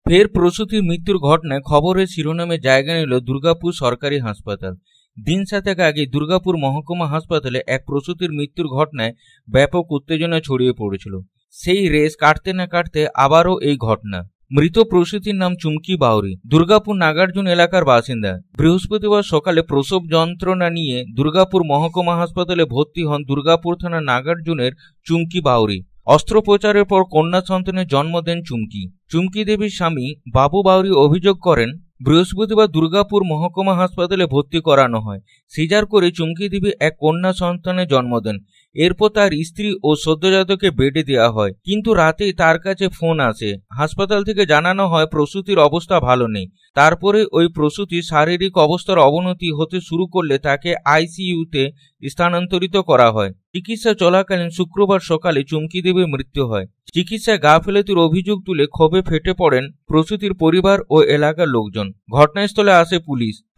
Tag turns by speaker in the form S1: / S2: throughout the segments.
S1: ফের প্রসূতির মৃত্যুর ঘটনায় খবরের শিরোনামে জায়গা নিল দুর্গাপুর সরকারি হাসপাতাল। দিন 7 আগে দুর্গাপুর মহকুমা হাসপাতালে এক প্রসূতির মৃত্যুর ঘটনায় ব্যাপক উত্তেজনা ছড়িয়ে পড়েছিল। সেই রেস কাটতে না কাটতে আবারও এই ঘটনা। মৃত প্রসূতির নাম চুমকি বাউরি, দুর্গাপুর নাগার্জুন এলাকার বাসিন্দা। বৃহস্পতিবার সকালে প্রসব যন্ত্রণা নিয়ে দুর্গাপুর মহকুমা হাসপাতালে ভর্তি হন দুর্গাপুর থানা নাগার্জুনের চুমকি বাউরি। অস্ত্রোপচারের পর কন্যা সন্তানের জন্ম দেন চুমকি। চুমকি দেবীর স্বামী বাবু বাউরি অভিযোগ করেন, বৃহস্পতিবার দুর্গাপুর মহকুমা হাসপাতালে ভর্তি করানো হয়। সিজার করে চুমকি দেবী এক কন্যা সন্তানের জন্ম দেন। এরপর তার স্ত্রী ও সদ্যজাতকে বেডে দেওয়া হয়, কিন্তু রাতেই তার কাছে ফোন আসে। হাসপাতাল থেকে জানানো হয় প্রসূতির অবস্থা ভালো নেই। তারপরে ওই প্রসূতির শারীরিক অবস্থার অবনতি হতে শুরু করলে তাকে আইসিইউতে স্থানান্তরিত করা হয়। চিকিৎসা চলাকালীন শুক্রবার সকালে চুমকি দেবীর মৃত্যু হয়। চিকিৎসায় গাফিলতির অভিযোগ তুলে ক্ষোভে ফেটে পড়েন প্রসূতির পরিবার ও এলাকার লোকজন। ঘটনাস্থলে আসে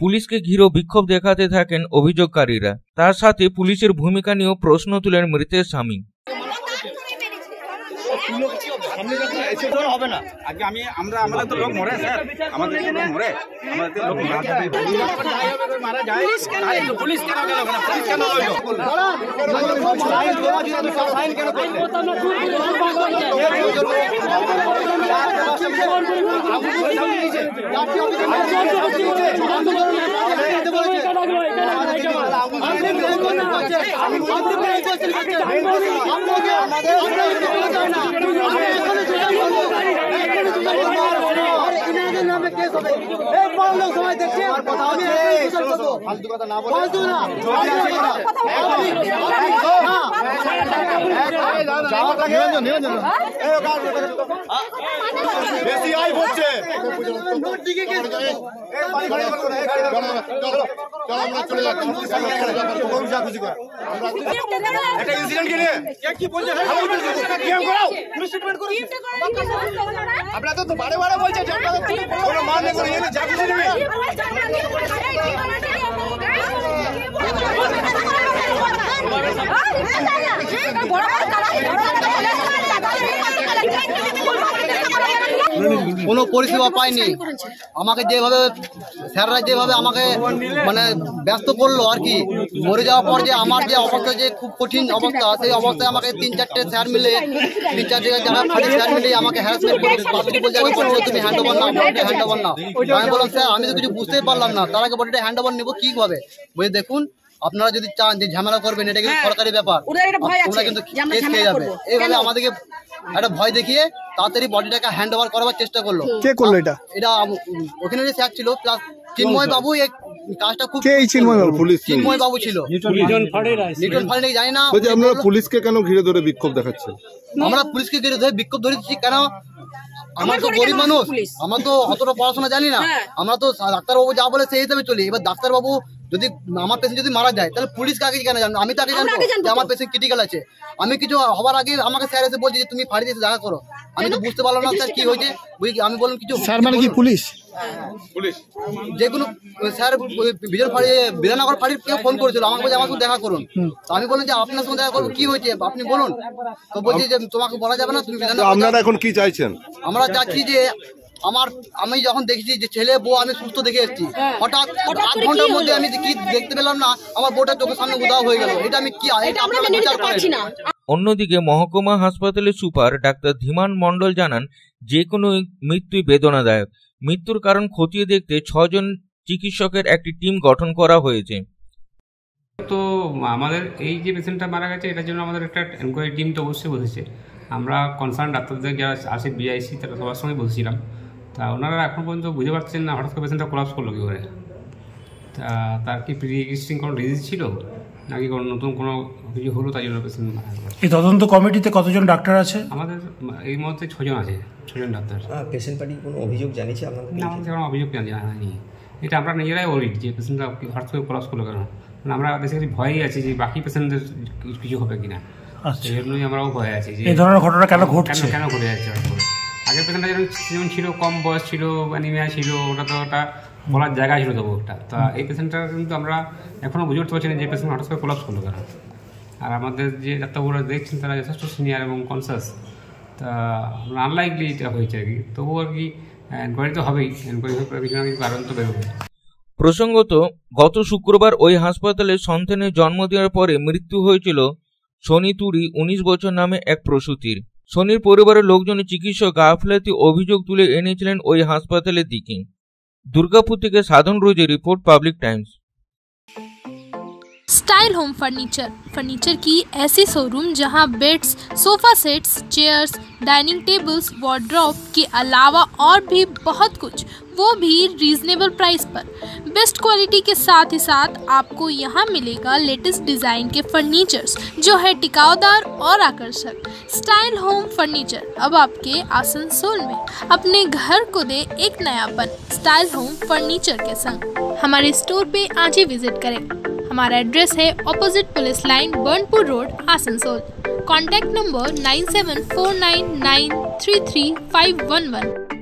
S1: পুলিশকে ঘিরেও বিক্ষোভ দেখাতে থাকেন অভিযোগকারীরা। তার সাথে পুলিশের ভূমিকা নিয়েও প্রশ্ন তুলেন মৃতের স্বামী।
S2: হবে না আগে আমাদের তো লোক মরে স্যার, আমাদের তো লোক মরে, আমাদের লোক মারা যায়। পুলিশ কেন গেল না? পুলিশ কেন গেল? বেশি আই হচ্ছে আপনারা তো বারে বারে বলছেন যে আপনারা কোনো মানে করে এনে যা খুশি নেবে।
S3: কোনো পরিষেবা পাইনি। আমাকে যেভাবে স্যাররা যেভাবে আমাকে মানে ব্যস্ত করলো আর কি, মরে যাওয়ার পর যে আমার যে অবস্থা, যে খুব কঠিন অবস্থা, সেই অবস্থায় আমাকে 3-4টে স্যার মিলে, 3-4টে যারা ফাঁড়ি স্যার মিলে আমাকে হ্যারাসমেন্ট করে তুমি হ্যান্ড ওভার নাও, বডিটা হ্যান্ড ওভার নাও। আমি বললাম স্যার আমি তো কিছু বুঝতেই পারলাম না, তার আগে বডিটা হ্যান্ড ওভার নেবো কীভাবে? বলে দেখুন আপনারা যদি চান যে ঝামেলা করবেন, এটা কিন্তু সরকারি ব্যাপার, তোমরা কিন্তু কেস খেয়ে যাবে। এইভাবে আমাদেরকে একটা ভয় দেখিয়ে তাড়াতাড়ি বডিটাকে হ্যান্ড ওভার করার চেষ্টা করলো। কে করলো এটা? এটা ওখানে যে স্যার ছিল প্লাস চিন্ময় বাবু, এই কাজটা খুব চিন্ময় বাবু ছিল। লিটন ফাড়ি জানি না।
S4: আপনারা পুলিশকে কেন ঘিরে ধরে বিক্ষোভ দেখাচ্ছেন?
S3: আমরা পুলিশকে ঘিরে ধরে বিক্ষোভ ধরেছি কেন? আমরা তো গরিব মানুষ, আমরা তো অতটা পড়াশোনা জানি না। আমরা তো ডাক্তারবাবু যা বলে সেই হিসাবে চলি। এবার ডাক্তারবাবু যদি আমার পেশেন্ট যদি মারা যায় তাহলে পুলিশকে আগে কেন জানবো? আমি তো আগে জানবো যে আমার পেশেন্ট ক্রিটিক্যাল আছে। আমি কিছু হওয়ার আগে আমাকে স্যার এসে বলছি যে তুমি ফাঁড়িতে এসে দেখা করো। আমি তো বুঝতে পারলাম না স্যার কি হয়েছে। আমি বললাম কিছু স্যার মানে কি পুলিশ যে কোনো স্যার বিধাননগর ফাঁড়ির কেউ ফোন করেছিল আমাকে, বলছে আমার সঙ্গে দেখা করুন। তো আমি বললাম যে আপনার সঙ্গে দেখা করবো, কি হয়েছে আপনি বলুন। তো বলছি যে তোমাকে বলা যাবে না, তুমি বিধাননগর।
S4: আপনারা এখন কি চাইছেন? আমরা
S3: চাচ্ছি যে আমি যখন দেখেছি যে ছেলে বউ আমি সুস্থ দেখে এসেছি, হঠাৎ 8 ঘন্টার মধ্যে আমি কি দেখতে পেলাম না, আমার বউটা চোখের সামনে উধাও হয়ে গেল। এটা আমি কি বিচার পাচ্ছি না।
S1: অন্যদিকে মহকুমা হাসপাতালের সুপার ডাক্তার ধীমান মণ্ডল জানান, যে কোনো মৃত্যুই বেদনাদায়ক। মৃত্যুর কারণ খতিয়ে দেখতে 6 জন চিকিৎসকের একটি টিম গঠন করা হয়েছে।
S5: তো আমাদের এই যে পেশেন্টটা মারা গেছে, এটার জন্য আমাদের একটা এনকোয়ারি টিম তো অবশ্যই বসেছে। আমরা কনসার্ন ডাক্তারদের যারা আসে বিআইসি, তারা সবার সঙ্গে বসেছিলাম। তা ওনারা এখন পর্যন্ত বুঝতে পারছেন না হঠাৎ করে পেশেন্টটা কোলাপস করলো কী করে। তা তার কি প্রি এক্সিস্টিং কোনো ডিজিজ ছিল নাকি কোনো নতুন কোনো কিছু হলো, তাই জন্য পেশেন্ট মারা গেল।
S6: এই তদন্ত কমিটিতে কতজন ডাক্তার আছে?
S5: আমাদের এই মুহূর্তে 6 জন আছে, 6 জন ডাক্তার।
S7: পেশেন্ট পার্টি কোনো অভিযোগ জানিয়েছে আপনাদের?
S5: না, আমাদের কোনো অভিযোগ জানায়নি। এটা আমরা নিজেরাই ওরিড যে পেশেন্টটা হঠাৎ করে কোলাপস করলো কেন। আমরা বেসিক্যালি ভয়ই আছি যে বাকি পেশেন্টদের কিছু হবে কিনা, সেই জন্যই আমরাও ভয়ে আছি যে
S6: এই ধরনের ঘটনা কেন ঘটছে,
S5: কেন ঘটে যাচ্ছে। আগের পেশেন্টটা যেমন ছিল, কম বয়স ছিল, অ্যানিমিয়া ছিল, ওটা তো ওটা বলার জায়গা ছিল তবু ওটা। তা এই পেশেন্টটা কিন্তু আমরা এখনও বুঝে উঠতে পারছি না যে পেশেন্ট হঠাৎ করে কোলাপস করলো কেন। আর আমাদের যে ডাক্তারবাবুরা দেখছেন তারা যথেষ্ট সিনিয়র এবং কনসাস। তা আনলাইকলি এটা হয়েছে আর কি। তবুও আর কি এনকোয়ারি তো হবেই, এনকোয়ারি হওয়ার কিছু না কিছু কারণ তো বেরোবে।
S1: প্রসঙ্গত, গত শুক্রবার ওই হাসপাতালে সন্তানের জন্ম দেওয়ার পরে মৃত্যু হয়েছিল শনি তুরি 19 বছর নামে এক প্রসূতির। শনির পরিবারের লোকজন চিকিৎসক গাফিলতি অভিযোগ তুলে এনেছিলেন ওই হাসপাতালের দিকে। দুর্গাপুর থেকে সাধন রোজের report, public times.
S8: Style home furniture की ऐसी शोरूम जहां beds, sofa sets, chairs, dining tables, wardrobe के अलावा और भी बहुत कुछ, वो भी रीजनेबल प्राइस पर। बेस्ट क्वालिटी के साथ ही साथ आपको यहाँ मिलेगा लेटेस्ट डिजाइन के फर्नीचर्स जो है टिकाऊदार और आकर्षक। स्टाइल होम फर्नीचर अब आपके आसनसोल में। अपने घर को दे एक नयापन स्टाइल होम फर्नीचर के संग। हमारे स्टोर पे आज ही विजिट करें। हमारा एड्रेस है opposite police line, Burnpur road, Asansol. Contact number 9749933511।